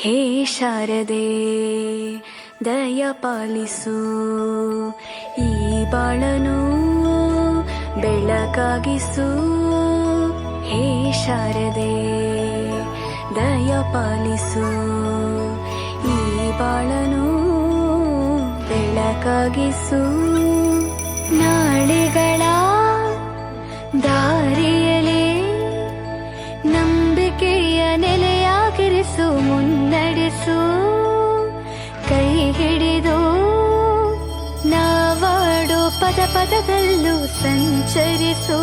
ಹೇ ಶಾರದೆ ದಯ ಪಾಲಿಸು, ಈ ಬಾಳನು ಬೆಳಕಾಗಿಸು. ಹೇ ಶಾರದೆ ದಯ ಪಾಲಿಸು, ಈ ಬಾಳನು ಬೆಳಕಾಗಿಸು. ನಾಳೆಗಳ ದಾರಿಯಲೇ ನಂಬಿಕೆಯ ನೆಲೆಯಾಗಿರಿಸು, ಮುನ್ನಡೆಸು. ಕೈ ಹಿಡಿದು ನಾವಾಡೋ ಪದ ಪದದಲ್ಲೂ ಸಂಚರಿಸು.